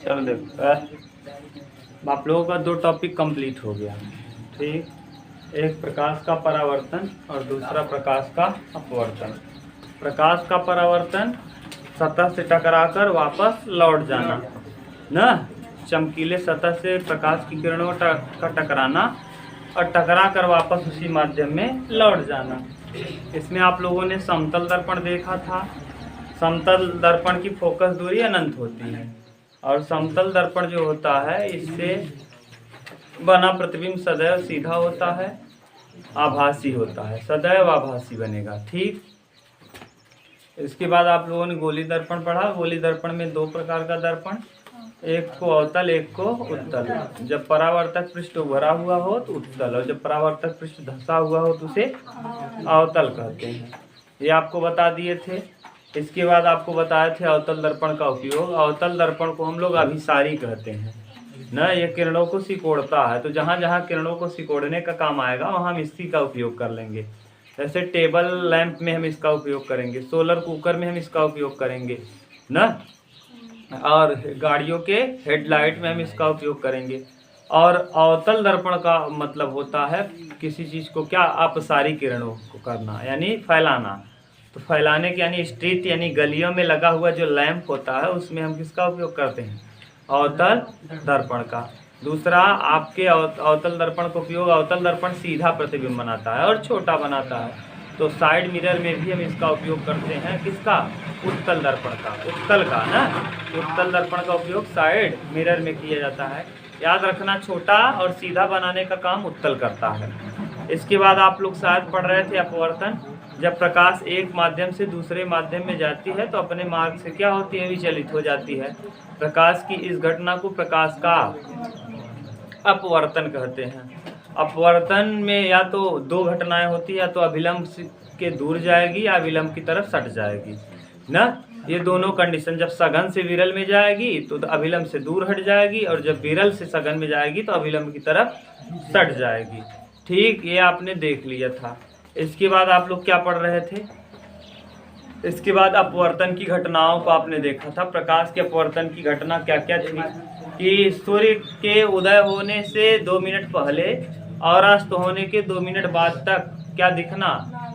चलो देखो आप लोगों का 2 टॉपिक कंप्लीट हो गया। ठीक, एक प्रकाश का परावर्तन और दूसरा प्रकाश का अपवर्तन। प्रकाश का परावर्तन सतह से टकराकर वापस लौट जाना ना, चमकीले सतह से प्रकाश की किरणों का टकराना और टकरा कर वापस उसी माध्यम में लौट जाना। इसमें आप लोगों ने समतल दर्पण देखा था। समतल दर्पण की फोकस दूरी अनंत होती है और समतल दर्पण जो होता है इससे बना प्रतिबिंब सदैव सीधा होता है, आभासी होता है, सदैव आभासी बनेगा। ठीक, इसके बाद आप लोगों ने गोली दर्पण पढ़ा। गोली दर्पण में 2 प्रकार का दर्पण, एक को अवतल एक को उत्तल। जब परावर्तक पृष्ठ उभरा हुआ हो तो उत्तल, और जब परावर्तक पृष्ठ धंसा हुआ हो तो उसे अवतल कहते हैं। ये आपको बता दिए थे। इसके बाद आपको बताए थे अवतल दर्पण का उपयोग। अवतल दर्पण को हम लोग अभिसारी कहते हैं ना, ये किरणों को सिकोड़ता है। तो जहाँ जहाँ किरणों को सिकोड़ने का काम आएगा वहाँ हम इसी का उपयोग कर लेंगे। जैसे टेबल लैंप में हम इसका उपयोग करेंगे, सोलर कुकर में हम इसका उपयोग करेंगे ना, और गाड़ियों के हेडलाइट में हम इसका उपयोग करेंगे। और अवतल दर्पण का मतलब होता है किसी चीज़ को क्या, अपसारी किरणों को करना यानी फैलाना। तो फैलाने के यानी स्ट्रीट यानी गलियों में लगा हुआ जो लैंप होता है उसमें हम किसका उपयोग करते हैं, अवतल दर्पण का। दूसरा आपके अवतल दर्पण का उपयोग, अवतल दर्पण सीधा प्रतिबिंब बनाता है और छोटा बनाता है। तो साइड मिरर में भी हम इसका उपयोग करते हैं, किसका, उत्तल दर्पण का, उत्तल का ना। उत्तल दर्पण का उपयोग साइड मिरर में किया जाता है। याद रखना, छोटा और सीधा बनाने का काम उत्तल करता है। इसके बाद आप लोग शायद पढ़ रहे थे अपवर्तन। जब प्रकाश एक माध्यम से दूसरे माध्यम में जाती है तो अपने मार्ग से क्या होती है, विचलित हो जाती है। प्रकाश की इस घटना को प्रकाश का अपवर्तन कहते हैं। अपवर्तन में या तो 2 घटनाएं होती है, या तो अभिलंब के दूर जाएगी या विलंब की तरफ सट जाएगी ना। ये दोनों कंडीशन, जब सघन से विरल में जाएगी तो अभिलंब से दूर हट जाएगी, और जब विरल से सघन में जाएगी तो अभिलंब की तरफ सट जाएगी। ठीक, ये आपने देख लिया था। इसके बाद आप लोग क्या पढ़ रहे थे, इसके बाद अपवर्तन की घटनाओं को आपने देखा था। प्रकाश के अपवर्तन की घटना क्या क्या थी कि सूर्य के उदय होने से 2 मिनट पहले और अस्त होने के 2 मिनट बाद तक क्या दिखना,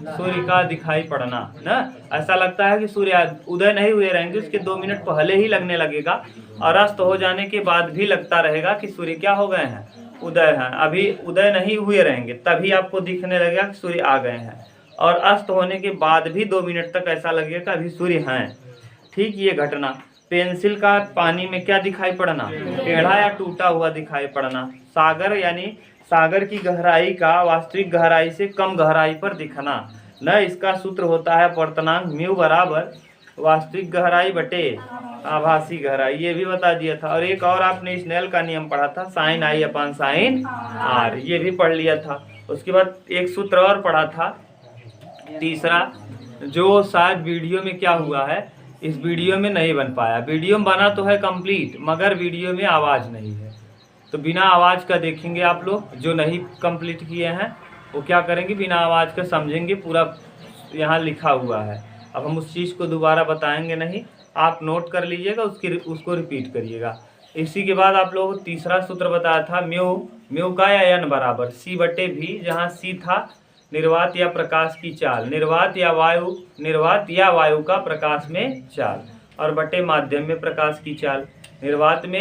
सूर्य का दिखाई पड़ना ना। ऐसा लगता है कि सूर्य उदय नहीं हुए रहेंगे, उसके 2 मिनट पहले ही लगने लगेगा, और अस्त हो जाने के बाद भी लगता रहेगा कि सूर्य क्या हो गए हैं, उदय हैं। अभी उदय नहीं हुए रहेंगे तभी आपको दिखने लगेगा कि सूर्य आ गए हैं, और अस्त होने के बाद भी 2 मिनट तक ऐसा लगेगा अभी सूर्य हैं। ठीक, ये घटना। पेंसिल का पानी में क्या दिखाई पड़ना, टेढ़ा या टूटा हुआ दिखाई पड़ना। सागर यानी सागर की गहराई का वास्तविक गहराई से कम गहराई पर दिखना न। इसका सूत्र होता है अपवर्तनांक म्यू बराबर वास्तविक गहराई बटे आभासी गहराई, ये भी बता दिया था। और एक और आपने स्नेल का नियम पढ़ा था, sine i upon sine r, ये भी पढ़ लिया था। उसके बाद एक सूत्र और पढ़ा था, तीसरा, जो शायद वीडियो में क्या हुआ है, इस वीडियो में नहीं बन पाया। वीडियो में बना तो है कंप्लीट, मगर वीडियो में आवाज़ नहीं है। तो बिना आवाज़ का देखेंगे आप लोग, जो नहीं कंप्लीट किए हैं वो क्या करेंगे, बिना आवाज़ का समझेंगे। पूरा यहाँ लिखा हुआ है, अब हम उस चीज़ को दोबारा बताएंगे नहीं, आप नोट कर लीजिएगा, उसको रिपीट करिएगा। इसी के बाद आप लोगों को तीसरा सूत्र बताया था, म्यू का या एन बराबर सी बटे भी, जहाँ सी था निर्वात या प्रकाश की चाल, निर्वात या वायु का प्रकाश में चाल, और बटे माध्यम में प्रकाश की चाल। निर्वात में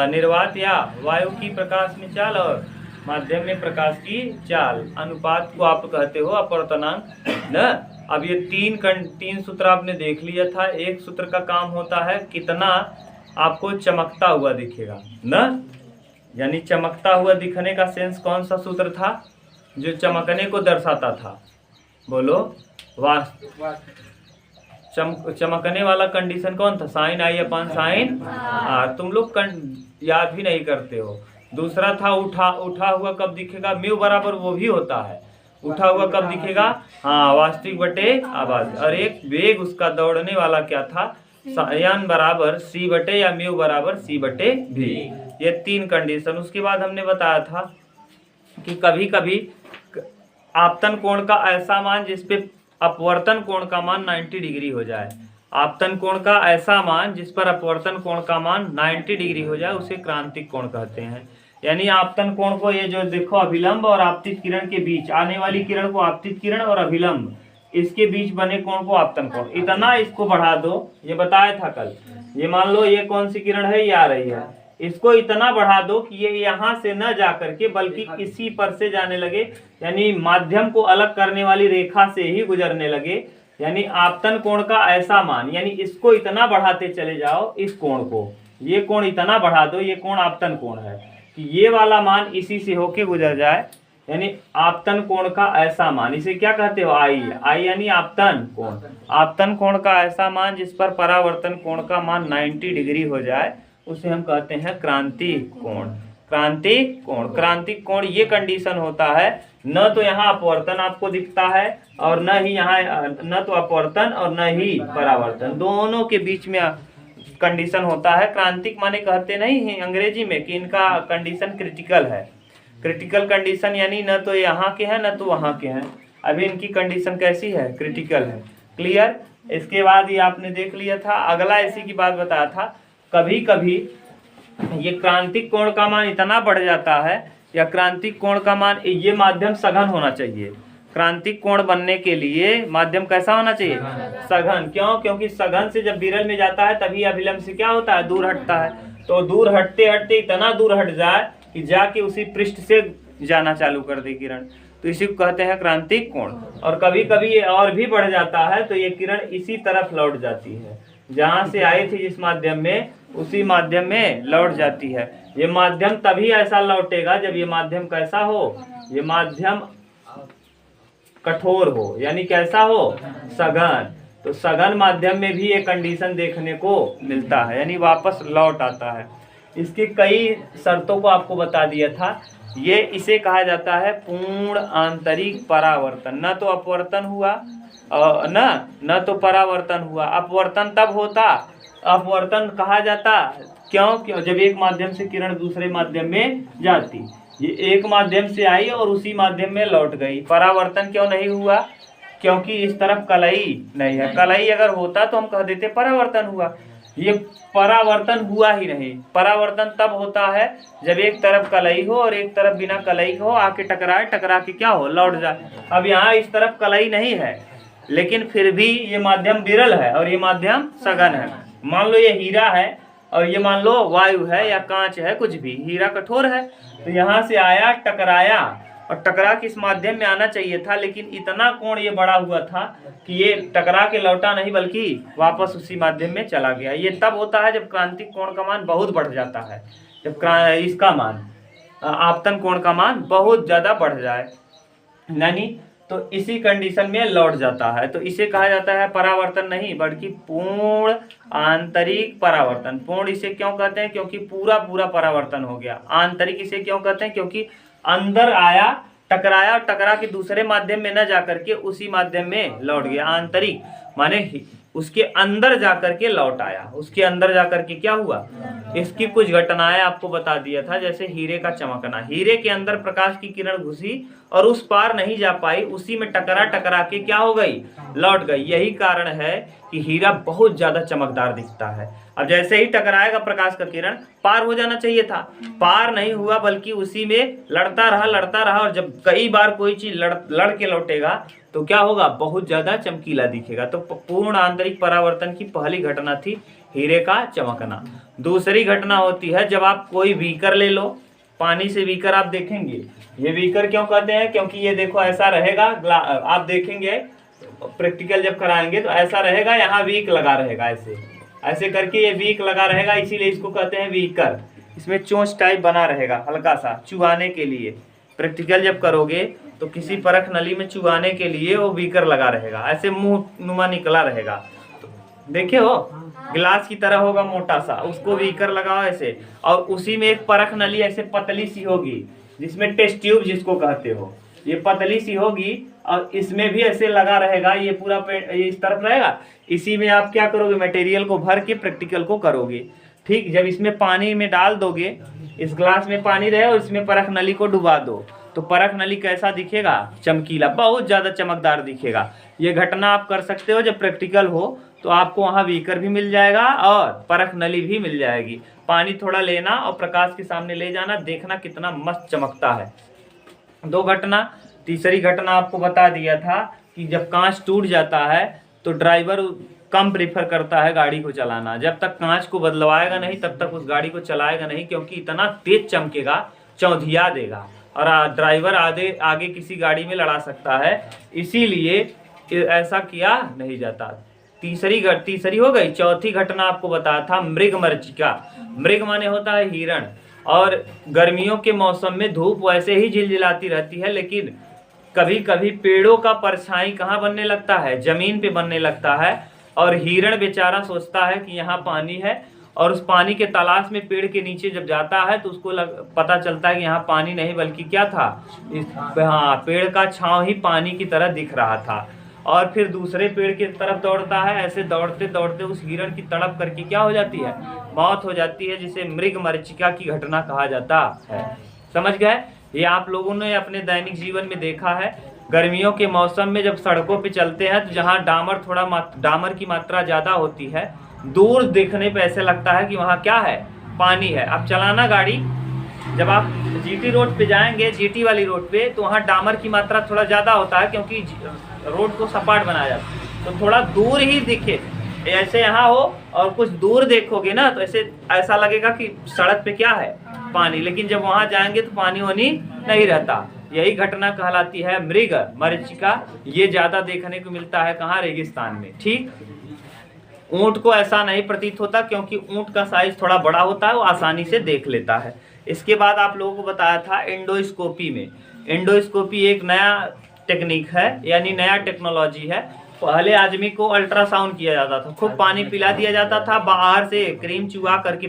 निर्वात या वायु की प्रकाश में चाल, और माध्यम में प्रकाश की चाल। अनुपात को आप कहते हो अपवर्तनांक न। अब ये 3 सूत्र आपने देख लिया था। एक सूत्र का काम होता है कितना आपको चमकता हुआ दिखेगा न, यानी चमकता हुआ दिखने का सेंस कौन सा सूत्र था जो चमकने को दर्शाता था, बोलो। चमकने वाला कंडीशन कौन था, sine i upon sine r. तुम लोग याद भी नहीं करते हो। दूसरा था उठा हुआ कब दिखेगा, म्यू बराबर वो भी होता है, उठा हुआ कब दिखेगा, हाँ, वास्तविक बटे आभासी। और एक वेग उसका दौड़ने वाला क्या था, एन बराबर सी बटे या म्यू बराबर सी बटे भी। ये 3 कंडीशन। उसके बाद हमने बताया था कि कभी कभी आपतन कोण का ऐसा मान जिसपे अपवर्तन कोण का मान 90 डिग्री हो जाए। आपतन कोण का ऐसा मान जिस पर अपवर्तन कोण का मान 90 डिग्री हो जाए उसे क्रांतिक कोण कहते हैं। यानी आपतन कोण को, ये जो देखो अभिलंब और आपतित किरण के बीच, आने वाली किरण को आपतित किरण और अभिलंब इसके बीच बने कोण को आपतन कोण, इतना इसको बढ़ा दो। ये बताया था कल, ये मान लो ये कौन सी किरण है, ये आ रही है, इसको इतना बढ़ा दो कि ये यहाँ से न जा करके बल्कि इसी पर से जाने लगे, यानी माध्यम को अलग करने वाली रेखा से ही गुजरने लगे। यानी आपतन कोण का ऐसा मान, यानी इसको इतना बढ़ाते चले जाओ, इस कोण को, ये कोण इतना बढ़ा दो, ये कोण आपतन कोण है, कि ये वाला मान इसी से होके गुजर जाए। यानी आपतन कोण का ऐसा मान, इसे क्या कहते हो, आई। आई यानी आपतन कोण। आपतन कोण का ऐसा मान जिस पर परावर्तन कोण का मान 90 डिग्री हो जाए उसे हम कहते हैं क्रांतिक कोण। क्रांतिक कोण, क्रांतिक कोण ये कंडीशन होता है, न तो यहाँ अपवर्तन आपको दिखता है और न ही यहाँ, न तो अपवर्तन और न ही परावर्तन, दोनों के बीच में कंडीशन होता है। क्रांतिक माने कहते नहीं है अंग्रेजी में कि इनका कंडीशन क्रिटिकल है। क्रिटिकल कंडीशन यानी न तो यहाँ के हैं न तो वहाँ के हैं, अभी इनकी कंडीशन कैसी है, क्रिटिकल है। क्लियर। इसके बाद ये आपने देख लिया था। अगला इसी की बात बताया था, कभी कभी ये क्रांतिक कोण का मान इतना बढ़ जाता है, या क्रांतिक कोण का मान, ये माध्यम सघन होना चाहिए। क्रांतिक कोण बनने के लिए माध्यम कैसा होना चाहिए, सघन। क्यों? क्योंकि सघन से जब विरल में जाता है तभी अभिलंब से क्या होता है, दूर हटता है। तो दूर हटते हटते इतना दूर हट जाए कि जाके उसी पृष्ठ से जाना चालू कर दे किरण, तो इसी को कहते हैं क्रांतिक कोण। और कभी कभी ये और भी बढ़ जाता है तो ये किरण इसी तरफ लौट जाती है, जहां से आई थी जिस माध्यम में, उसी माध्यम में लौट जाती है। ये माध्यम तभी ऐसा लौटेगा जब ये माध्यम कैसा हो, ये माध्यम कठोर हो, यानी कैसा हो, सघन। तो सघन माध्यम में भी ये कंडीशन देखने को मिलता है, यानी वापस लौट आता है। इसके कई शर्तों को आपको बता दिया था। ये इसे कहा जाता है पूर्ण आंतरिक परावर्तन। न तो अपवर्तन हुआ न तो परावर्तन हुआ। अपवर्तन तब होता, अपवर्तन कहा जाता क्यों जब एक माध्यम से किरण दूसरे माध्यम में जाती। ये एक माध्यम से आई और उसी माध्यम में लौट गई। परावर्तन क्यों नहीं हुआ, क्योंकि इस तरफ कलई नहीं है। कलई अगर होता तो हम कह देते परावर्तन हुआ। ये परावर्तन हुआ ही नहीं। परावर्तन तब होता है जब एक तरफ कलई हो और एक तरफ बिना कलई हो, आके टकराए, टकरा के क्या हो, लौट जाए। अब यहाँ इस तरफ कलई नहीं है, लेकिन फिर भी ये माध्यम विरल है और ये माध्यम सघन है। मान लो ये हीरा है और ये मान लो वायु है या कांच है, कुछ भी। हीरा कठोर है तो यहाँ से आया, टकराया, और टकरा के इस माध्यम में आना चाहिए था, लेकिन इतना कोण ये बड़ा हुआ था कि ये टकरा के लौटा नहीं बल्कि वापस उसी माध्यम में चला गया। ये तब होता है जब क्रांतिक कोण का मान बहुत बढ़ जाता है, जब इसका मान, आपतन कोण का मान बहुत ज्यादा बढ़ जाए, यानी तो इसी कंडीशन में लौट जाता है। तो इसे कहा जाता है परावर्तन नहीं बल्कि पूर्ण आंतरिक परावर्तन। पूर्ण इसे क्यों कहते हैं, क्योंकि पूरा पूरा परावर्तन हो गया। आंतरिक इसे क्यों कहते हैं, क्योंकि अंदर आया, टकराया और टकरा के दूसरे माध्यम में न जाकर के उसी माध्यम में लौट गया। आंतरिक माने उसके अंदर जाकर के लौट आया। उसके अंदर जाकर के क्या हुआ, इसकी कुछ घटनाएं आपको बता दिया था, जैसे हीरे का चमकना। हीरे के अंदर प्रकाश की किरण घुसी और उस पार नहीं जा पाई, उसी में टकरा टकरा के क्या हो गई, लौट गई। यही कारण है कि हीरा बहुत ज्यादा चमकदार दिखता है। अब जैसे ही टकराएगा प्रकाश का किरण, पार हो जाना चाहिए था, पार नहीं हुआ बल्कि उसी में लड़ता रहा। और जब कई बार कोई चीज लड़ के लौटेगा तो क्या होगा, बहुत ज्यादा चमकीला दिखेगा। तो पूर्ण आंतरिक परावर्तन की पहली घटना थी हीरे का चमकना। दूसरी घटना होती है जब आप कोई बीकर ले लो, पानी से बीकर आप देखेंगे, ये बीकर क्यों कहते हैं, क्योंकि ये देखो ऐसा रहेगा, आप देखेंगे प्रैक्टिकल जब कराएंगे तो ऐसा रहेगा, यहाँ वीक लगा रहेगा, ऐसे ऐसे करके ये वीक लगा रहेगा, इसीलिए इसको कहते हैं बीकर। इसमें चोंच टाइप बना रहेगा हल्का सा चुहाने के लिए। प्रैक्टिकल जब करोगे तो किसी परख नली में चुहाने के लिए वो बीकर लगा रहेगा, ऐसे मुंह नुमा निकला रहेगा। तो देखे हो, गिलास की तरह होगा मोटा सा, उसको बीकर लगाओ ऐसे, और उसी में एक परख नली ऐसे पतली सी होगी जिसमें टेस्ट ट्यूब जिसको कहते हो, ये पतली सी होगी और इसमें भी ऐसे लगा रहेगा। ये पूरा ये इस तरफ रहेगा, इसी में आप क्या करोगे, मटेरियल को भर के प्रैक्टिकल को करोगे। ठीक, जब इसमें पानी में डाल दोगे, इस ग्लास में पानी रहे और इसमें परख नली को डुबा दो, तो परख नली कैसा दिखेगा, चमकीला, बहुत ज्यादा चमकदार दिखेगा। ये घटना आप कर सकते हो जब प्रैक्टिकल हो, तो आपको वहाँ बीकर भी मिल जाएगा और परख नली भी मिल जाएगी। पानी थोड़ा लेना और प्रकाश के सामने ले जाना, देखना कितना मस्त चमकता है। 2 घटना। तीसरी घटना आपको बता दिया था कि जब कांच टूट जाता है तो ड्राइवर कम प्रीफर करता है गाड़ी को चलाना। जब तक कांच को बदलवाएगा नहीं तब तक उस गाड़ी को चलाएगा नहीं, क्योंकि इतना तेज चमकेगा, चौंधिया देगा और ड्राइवर आगे किसी गाड़ी में लड़ा सकता है, इसीलिए ऐसा किया नहीं जाता। तीसरी हो गई। चौथी घटना आपको बताया था मृग मरीचिका। मृग माने होता है हिरण, और गर्मियों के मौसम में धूप वैसे ही झिलझिलाती रहती है, लेकिन कभी कभी पेड़ों का परछाई कहाँ बनने लगता है, जमीन पे बनने लगता है, और हिरण बेचारा सोचता है कि यहाँ पानी है, और उस पानी के तलाश में पेड़ के नीचे जब जाता है तो उसको पता चलता है कि यहाँ पानी नहीं बल्कि क्या था, हाँ, पेड़ का छांव ही पानी की तरह दिख रहा था। और फिर दूसरे पेड़ की तरफ दौड़ता है। ऐसे दौड़ते दौड़ते उस हिरण की तड़प करके क्या हो जाती है, मौत हो जाती है, जिसे मृग मरीचिका की घटना कहा जाता है। समझ गए? ये आप लोगों ने अपने दैनिक जीवन में देखा है। गर्मियों के मौसम में जब सड़कों पे चलते हैं तो जहाँ डामर की मात्रा ज़्यादा होती है, दूर देखने पे ऐसे लगता है कि वहाँ क्या है, पानी है। अब चलाना गाड़ी, जब आप जीटी रोड पे जाएंगे, जीटी वाली रोड पे, तो वहाँ डामर की मात्रा थोड़ा ज़्यादा होता है, क्योंकि रोड को सपाट बनाया जाता है, तो थोड़ा दूर ही दिखे। ऐसे यहाँ हो और कुछ दूर देखोगे ना तो ऐसा लगेगा कि सड़क पे क्या है, पानी, लेकिन जब वहाँ जाएंगे तो पानी वानी नहीं रहता। यही घटना कहलाती है मृग मरीचिका। ये ज्यादा देखने को मिलता है कहाँ, रेगिस्तान में। ठीक, ऊंट को ऐसा नहीं प्रतीत होता, क्योंकि ऊंट का साइज थोड़ा बड़ा होता है, वो आसानी से देख लेता है। इसके बाद आप लोगों को बताया था एंडोस्कोपी में। एंडोस्कोपी एक नया टेक्निक है, यानी नया टेक्नोलॉजी है। पहले आदमी को अल्ट्रासाउंड किया जाता था, खूब पानी पिला दिया जाता था, बाहर से क्रीम चुहा करके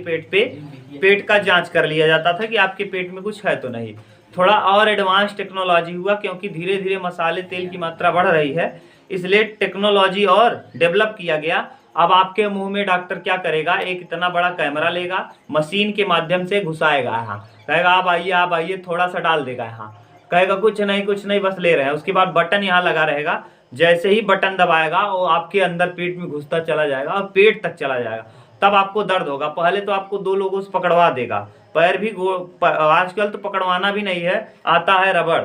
पेट का जांच कर लिया जाता था कि आपके पेट में कुछ है तो नहीं। थोड़ा और एडवांस टेक्नोलॉजी हुआ, क्योंकि धीरे धीरे मसाले तेल की मात्रा बढ़ रही है, इसलिए टेक्नोलॉजी और डेवलप किया गया। अब आपके मुंह में डॉक्टर क्या करेगा, एक इतना बड़ा कैमरा लेगा, मशीन के माध्यम से घुसाएगा यहाँ, कहेगा आप आइए, थोड़ा सा डाल देगा यहाँ, कहेगा कुछ नहीं बस ले रहे हैं। उसके बाद बटन यहाँ लगा रहेगा, जैसे ही बटन दबाएगा वो आपके अंदर पेट में घुसता चला जाएगा और पेट तक चला जाएगा। तब आपको दर्द होगा। पहले तो आपको 2 लोगों से पकड़वा देगा, पैर भी आजकल तो पकड़वाना भी नहीं है, आता है रबड़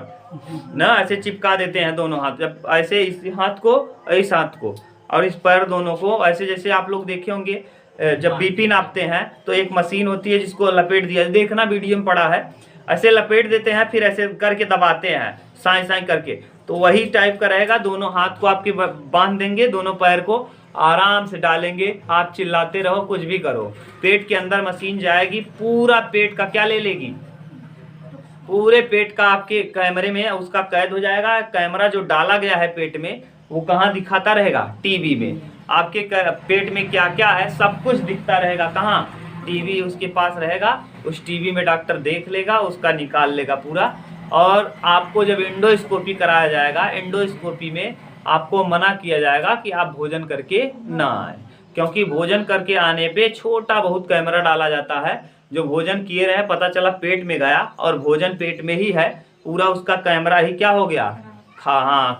ना, ऐसे चिपका देते हैं दोनों हाथ, जब ऐसे इस हाथ को इस हाथ को और इस पैर दोनों को, ऐसे जैसे आप लोग देखे होंगे जब बीपी नापते हैं तो एक मशीन होती है जिसको लपेट दिया, देखना वीडियो में पड़ा है, ऐसे लपेट देते हैं, फिर ऐसे करके दबाते हैं साई साई करके, तो वही टाइप का रहेगा। दोनों हाथ को आपके बांध देंगे, दोनों पैर को आराम से डालेंगे, आप चिल्लाते रहो, कुछ भी करो, पेट के अंदर मशीन जाएगी, पूरा पेट का क्या ले लेगी, पूरे पेट का आपके कैमरे में उसका कैद हो जाएगा। कैमरा जो डाला गया है पेट में वो कहाँ दिखाता रहेगा, टीवी में। आपके पेट में क्या क्या है सब कुछ दिखता रहेगा, कहाँ, टीवी उसके पास रहेगा, उस टीवी में डॉक्टर देख लेगा, उसका निकाल लेगा पूरा। और आपको जब एंडोस्कोपी कराया जाएगा, एंडोस्कोपी में आपको मना किया जाएगा कि आप भोजन करके ना आए, क्योंकि भोजन करके आने पे छोटा बहुत कैमरा डाला जाता है, जो भोजन किए रहे पता चला पेट में गया और भोजन पेट में ही है, पूरा उसका कैमरा ही क्या हो गया,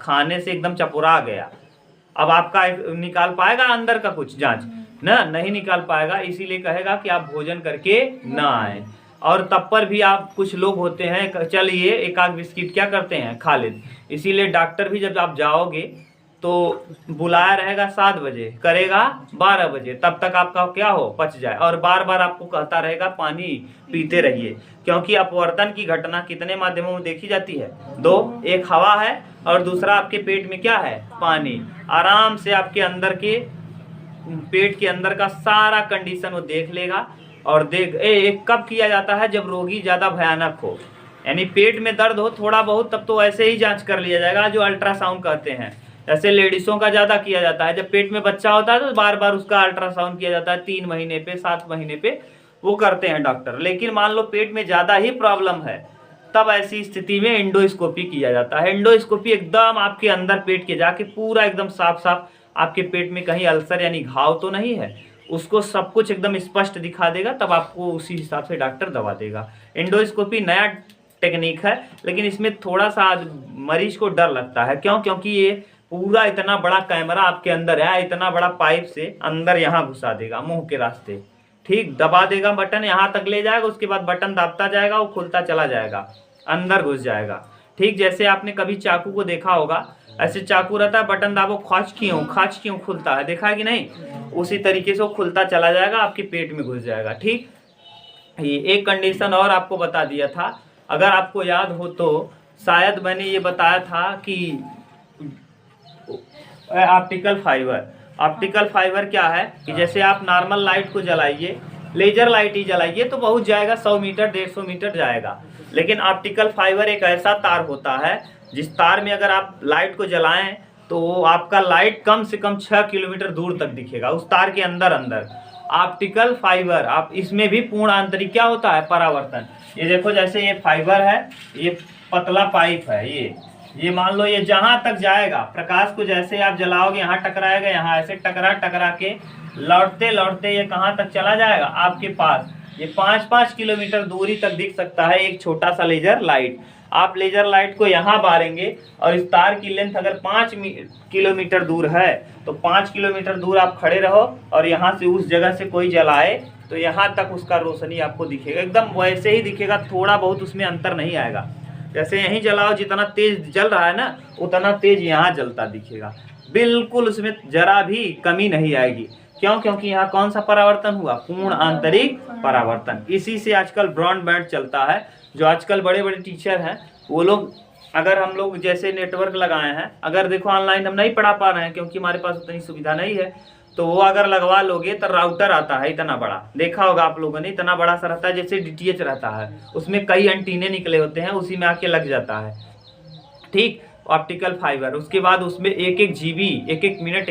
खाने से एकदम चपुरा गया। अब आपका निकाल पाएगा अंदर का कुछ जांच ना, नहीं निकाल पाएगा, इसीलिए कहेगा कि आप भोजन करके ना आए। और तब पर भी आप कुछ लोग होते हैं, चलिए एक आध बिस्किट क्या करते हैं, खा लेते। इसीलिए डॉक्टर भी जब आप जाओगे तो बुलाया रहेगा 7 बजे, करेगा 12 बजे, तब तक आपका क्या हो, पच जाए। और बार बार आपको कहता रहेगा पानी पीते रहिए, क्योंकि अपवर्तन की घटना कितने माध्यमों में देखी जाती है, 2, एक हवा है और दूसरा आपके पेट में क्या है, पानी। आराम से आपके अंदर के पेट के अंदर का सारा कंडीशन वो देख लेगा। और एक कब किया जाता है, जब रोगी ज्यादा भयानक हो, यानी पेट में दर्द हो थोड़ा बहुत, तब तो ऐसे ही जांच कर लिया जाएगा, जो अल्ट्रासाउंड कहते हैं। ऐसे लेडीजों का ज्यादा किया जाता है, जब पेट में बच्चा होता है तो बार बार उसका अल्ट्रासाउंड किया जाता है, 3 महीने पे, 7 महीने पे वो करते हैं डॉक्टर। लेकिन मान लो पेट में ज्यादा ही प्रॉब्लम है, तब ऐसी स्थिति में एंडोस्कोपी किया जाता है। एंडोस्कोपी एकदम आपके अंदर पेट के जाके पूरा एकदम साफ साफ आपके पेट में कहीं अल्सर यानी घाव तो नहीं है, उसको सब कुछ एकदम स्पष्ट दिखा देगा, तब आपको उसी हिसाब से डॉक्टर दवा देगा। एंडोस्कोपी नया टेक्निक है, लेकिन इसमें थोड़ा सा मरीज को डर लगता है। क्यों? क्योंकि ये पूरा इतना बड़ा कैमरा आपके अंदर है, इतना बड़ा पाइप से अंदर यहाँ घुसा देगा मुंह के रास्ते। ठीक, दबा देगा बटन, यहाँ तक ले जाएगा, उसके बाद बटन दाबता जाएगा, वो खुलता चला जाएगा, अंदर घुस जाएगा। ठीक, जैसे आपने कभी चाकू को देखा होगा, ऐसे चाकू रहता है, बटन दाबो, खाच क्यों खुलता है, देखा है कि नहीं? उसी तरीके से वो खुलता चला जाएगा, आपके पेट में घुस जाएगा। ठीक, ये एक कंडीशन और आपको बता दिया था, अगर आपको याद हो तो शायद मैंने ये बताया था कि ऑप्टिकल फाइबर क्या है कि जैसे आप नॉर्मल लाइट को जलाइए, लेजर लाइट ही जलाइए तो बहुत जाएगा, 100 मीटर 150 मीटर जाएगा। लेकिन ऑप्टिकल फाइबर एक ऐसा तार होता है जिस तार में अगर आप लाइट को जलाएं तो आपका लाइट कम से कम 6 किलोमीटर दूर तक दिखेगा, उस तार के अंदर अंदर। ऑप्टिकल फाइबर, आप इसमें भी पूर्ण आंतरिक क्या होता है, परावर्तन। ये देखो, जैसे ये फाइबर है, ये पतला पाइप है, ये मान लो, ये जहां तक जाएगा प्रकाश को जैसे आप जलाओगे, यहाँ टकराएगा, यहाँ ऐसे टकरा के लौटते लौटते ये कहाँ तक चला जाएगा, आपके पास ये 5-5 किलोमीटर दूरी तक दिख सकता है एक छोटा सा लेजर लाइट। आप लेजर लाइट को यहाँ बारेंगे और इस तार की लेंथ अगर 5 किलोमीटर दूर है तो 5 किलोमीटर दूर आप खड़े रहो और यहाँ से उस जगह से कोई जलाए तो यहाँ तक उसका रोशनी आपको दिखेगा, एकदम वैसे ही दिखेगा, थोड़ा बहुत उसमें अंतर नहीं आएगा। जैसे यहीं जलाओ, जितना तेज जल रहा है ना उतना तेज यहाँ जलता दिखेगा, बिल्कुल उसमें जरा भी कमी नहीं आएगी। क्यों? क्योंकि यहाँ कौन सा परावर्तन हुआ, पूर्ण आंतरिक परावर्तन। इसी से आजकल ब्रॉडबैंड चलता है। जो आजकल बड़े बड़े टीचर हैं वो लोग, अगर हम लोग जैसे नेटवर्क लगाए हैं, अगर देखो ऑनलाइन हम नहीं पढ़ा पा रहे हैं क्योंकि हमारे पास उतनी सुविधा नहीं है, तो वो अगर लगवा लोगे तो राउटर आता है इतना बड़ा, देखा होगा आप लोगों ने, इतना बड़ा सा रहता है जैसे DTH रहता है, उसमें कई एंटीने निकले होते हैं, उसी में आके लग जाता है। ठीक, ऑप्टिकल फाइबर, उसके बाद उसमें 1-1 GB, 1-1 मिनट,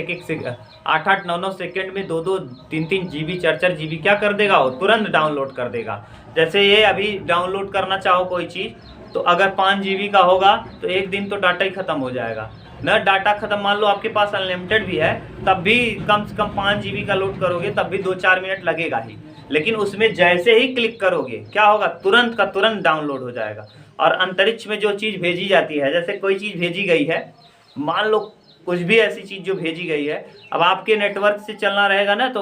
8-8, 9-9 सेकेंड में 2-2, 3-3 GB, 4-4 GB क्या कर देगा, वो तुरंत डाउनलोड कर देगा। जैसे ये अभी डाउनलोड करना चाहो कोई चीज़ तो अगर 5 GB का होगा तो एक दिन तो डाटा ही खत्म हो जाएगा ना। डाटा खत्म, मान लो आपके पास अनलिमिटेड भी है तब भी कम से कम 5 GB का लोड करोगे तब भी 2-4 मिनट लगेगा ही, लेकिन उसमें जैसे ही क्लिक करोगे क्या होगा, तुरंत का तुरंत डाउनलोड हो जाएगा। और अंतरिक्ष में जो चीज़ भेजी जाती है, जैसे कोई चीज़ भेजी गई है, मान लो कुछ भी ऐसी चीज़ जो भेजी गई है, अब आपके नेटवर्क से चलना रहेगा ना तो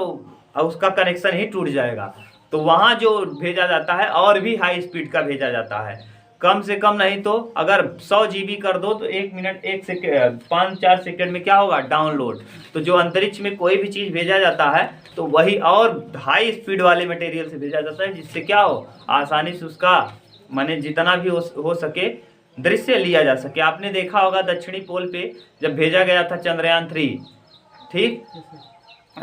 उसका कनेक्शन ही टूट जाएगा, तो वहाँ जो भेजा जाता है और भी हाई स्पीड का भेजा जाता है। कम से कम नहीं तो अगर 100 GB कर दो तो 1 मिनट 1 सेकेंड 5-4 सेकेंड में क्या होगा, डाउनलोड। तो जो अंतरिक्ष में कोई भी चीज़ भेजा जाता है तो वही और हाई स्पीड वाले मटेरियल से भेजा जाता है, जिससे क्या हो, आसानी से उसका माने जितना भी हो सके दृश्य लिया जा सके। आपने देखा होगा दक्षिणी पोल पे जब भेजा गया था चंद्रयान 3, ठीक,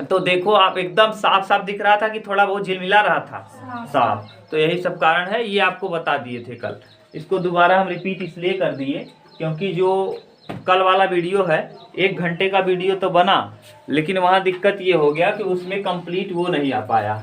तो देखो आप एकदम साफ साफ दिख रहा था कि थोड़ा बहुत झिलमिला रहा था, साफ। तो यही सब कारण है, ये आपको बता दिए थे कल। इसको दोबारा हम रिपीट इसलिए कर दिए क्योंकि जो कल वाला वीडियो है 1 घंटे का वीडियो तो बना, लेकिन वहाँ दिक्कत ये हो गया कि उसमें कंप्लीट वो नहीं आ पाया।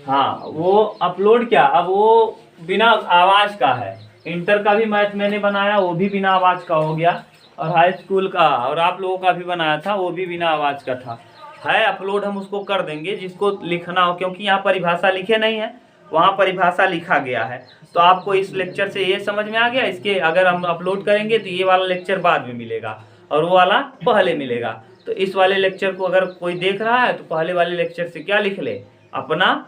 हाँ, वो अपलोड क्या, अब वो बिना आवाज़ का है। इंटर का भी मैथ मैंने बनाया, वो भी बिना आवाज़ का हो गया, और हाई स्कूल का और आप लोगों का भी बनाया था, वो भी बिना आवाज़ का था। है अपलोड, हम उसको कर देंगे जिसको लिखना हो, क्योंकि यहाँ परिभाषा लिखे नहीं है, वहाँ परिभाषा लिखा गया है। तो आपको इस लेक्चर से ये समझ में आ गया, इसके अगर हम अपलोड करेंगे तो ये वाला लेक्चर बाद में मिलेगा और वो वाला पहले मिलेगा। तो इस वाले लेक्चर को अगर कोई देख रहा है तो पहले वाले लेक्चर से क्या लिख ले, अपना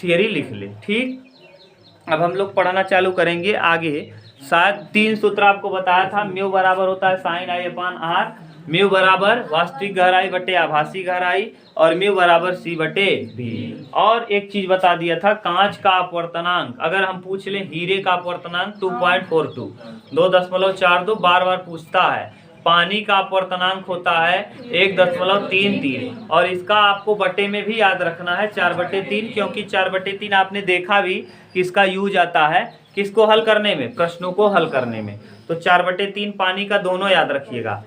थियरी लिख ले। ठीक, अब हम लोग पढ़ना चालू करेंगे आगे। शायद 3 सूत्र आपको बताया था। म्यू बराबर होता है sin i/r, म्यू बराबर वास्तविक गहराई बटे आभासी गहराई, और म्यू बराबर c बटे v। और एक चीज बता दिया था, कांच का अपवर्तनांक अगर हम पूछ लें, हीरे का अपवर्तनांक 2.42, 2.42 बार बार पूछता है। पानी का अपवर्तनांक होता है 1.33, और इसका आपको बटे में भी याद रखना है 4/3, क्योंकि 4/3 आपने देखा भी कि इसका यूज आता है किसको हल करने में, प्रश्नों को हल करने में। तो 4/3 पानी का दोनों याद रखिएगा,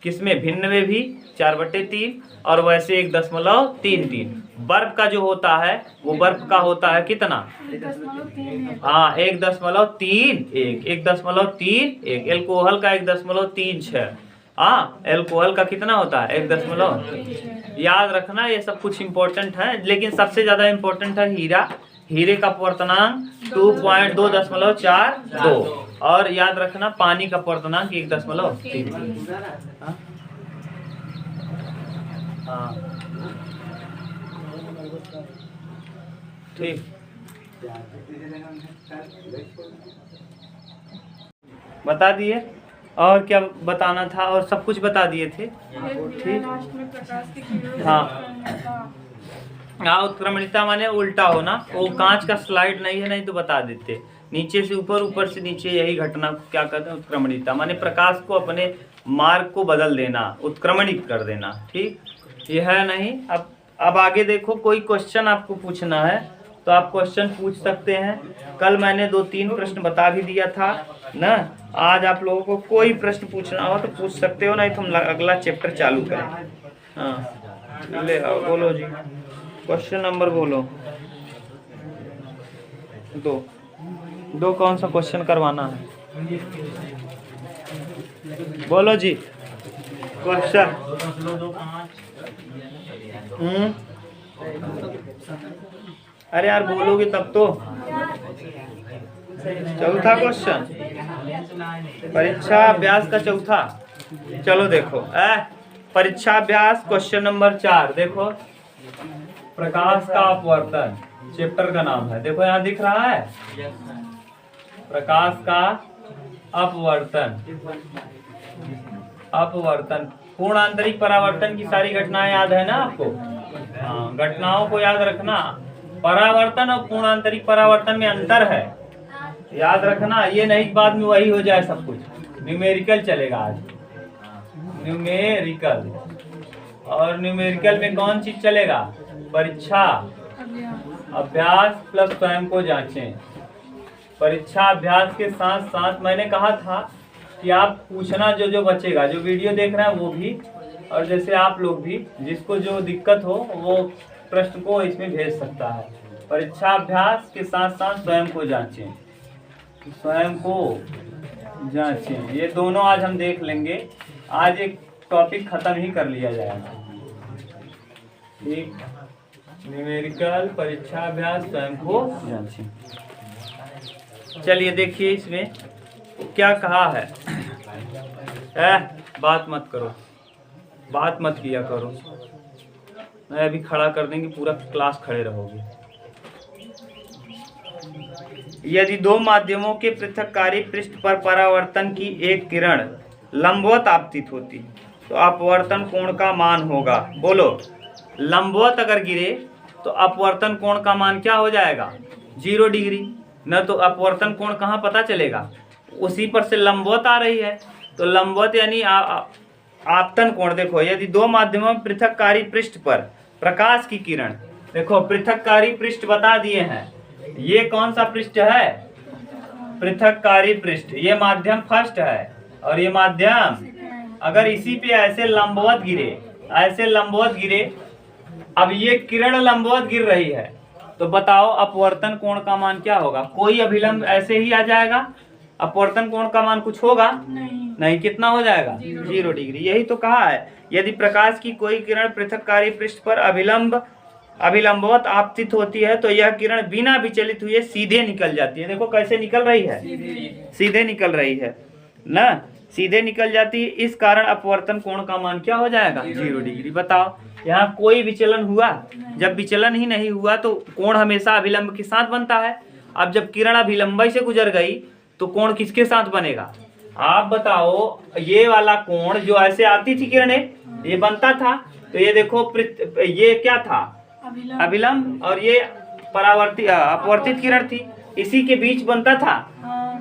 किसमें, भिन्न में भी 4/3 और वैसे 1.33। बर्फ का जो होता है वो बर्फ का होता है कितना, हाँ 1.31, 1.31। एल्कोहल का 1.36, हाँ एल्कोहल का कितना होता है 1. याद रखना, ये सब कुछ इम्पोर्टेंट है, लेकिन सबसे ज़्यादा इम्पोर्टेंट है हीरा, हीरे का अपवर्तनांक 2.2.42 और याद रखना पानी का अपवर्तनांक 1.3। हाँ ठीक, बता दिए। और क्या बताना था, और सब कुछ बता दिए थे। ठीक, हाँ हाँ, उत्क्रमणिता माने उल्टा होना। वो कांच का स्लाइड नहीं है, नहीं तो बता देते। नीचे से ऊपर, ऊपर से नीचे, यही घटना को क्या कहते हैं? उत्क्रमणिता माने प्रकाश को अपने मार्ग को बदल देना, उत्क्रमणित कर देना। ठीक, ये है नहीं। अब आगे देखो, कोई क्वेश्चन आपको पूछना है तो आप क्वेश्चन पूछ सकते हैं। कल मैंने 2-3 प्रश्न बता भी दिया था ना। आज आप लोगों को कोई प्रश्न पूछना हो तो पूछ सकते हो, नहीं तो हम अगला चैप्टर चालू करें। हाँ ले आओ, बोलो जी, क्वेश्चन नंबर बोलो। दो कौन सा क्वेश्चन करवाना है? बोलो जी क्वेश्चन। अरे यार बोलोगे तब तो। चौथा क्वेश्चन, परीक्षा अभ्यास का चौथा। चलो देखो, परीक्षा अभ्यास क्वेश्चन नंबर 4 देखो। प्रकाश का अपवर्तन चैप्टर का नाम है। देखो यहाँ दिख रहा है, प्रकाश का अपवर्तन। अपवर्तन, पूर्ण आंतरिक परावर्तन की सारी घटनाएं याद है ना आपको? हाँ, घटनाओं को याद रखना। परावर्तन और पूर्ण आंतरिक परावर्तन में अंतर है, याद रखना। ये नहीं बाद में वही हो जाए सब कुछ। न्यूमेरिकल चलेगा आज, न्यूमेरिकल। और न्यूमेरिकल में कौन चीज चलेगा? परीक्षा अभ्यास प्लस स्वयं को जांचें। परीक्षा अभ्यास के साथ साथ मैंने कहा था कि आप पूछना जो बचेगा, जो वीडियो देख रहे हैं वो भी, और जैसे आप लोग भी, जिसको जो दिक्कत हो वो प्रश्न को इसमें भेज सकता है। परीक्षा अभ्यास के साथ साथ स्वयं को जांचें, स्वयं को जांचें, ये दोनों आज हम देख लेंगे। आज एक टॉपिक खत्म ही कर लिया जाएगा। एक न्यूमेरिकल, परीक्षा अभ्यास, स्वयं को जांचें। चलिए देखिए इसमें क्या कहा है। बात मत करो, बात मत किया करो। मैं अभी खड़ा कर देंगे, पूरा क्लास खड़े रहोगे। यदि दो माध्यमों के पृथककारी पृष्ठ पर परावर्तन की एक किरण लंबवत आपतित होती तो अपवर्तन कोण का मान होगा। बोलो, लंबवत अगर गिरे तो अपवर्तन कोण का मान क्या हो जाएगा? 0 डिग्री। न तो अपवर्तन कोण कहाँ पता चलेगा? उसी पर से लंबवत आ रही है, तो लंबवत यानी आपतन कोण। देखो, यदि दो माध्यमों में पृथककारी पृष्ठ पर प्रकाश की किरण, देखो पृथककारी पृष्ठ बता दिए हैं। ये कौन सा पृष्ठ है? पृथककारी पृष्ठ। ये माध्यम फर्स्ट है और ये माध्यम, अगर इसी पे ऐसे लंबवत गिरे, ऐसे लंबवत गिरे, अब ये किरण लंबवत गिर रही है, तो बताओ अपवर्तन कोण का मान क्या होगा? कोई अभिलंब ऐसे ही आ जाएगा, अपवर्तन कोण का मान कुछ होगा? नहीं। कितना हो जाएगा? 0 डिग्री। यही तो कहा है, यदि प्रकाश की कोई किरण पृथककारी पृष्ठ पर अभिलंबवत आपतित होती है तो यह किरण बिना विचलित हुए सीधे निकल जाती है। देखो कैसे निकल रही है, सीधे निकल रही है ना, सीधे निकल जाती है। इस कारण अपवर्तन कोण का मान क्या हो जाएगा? 0 डिग्री। बताओ, यहाँ कोई विचलन हुआ? जब विचलन ही नहीं हुआ तो कोण हमेशा अभिलंब के साथ बनता है। अब जब किरण अभिलंब से गुजर गई तो कोण किसके साथ बनेगा? आप बताओ, ये वाला कोण जो ऐसे आती थी किरणें, ये बनता था, तो ये देखो ये क्या था? अभिलंब, और ये अपवर्तित किरण थी, इसी के बीच बनता था।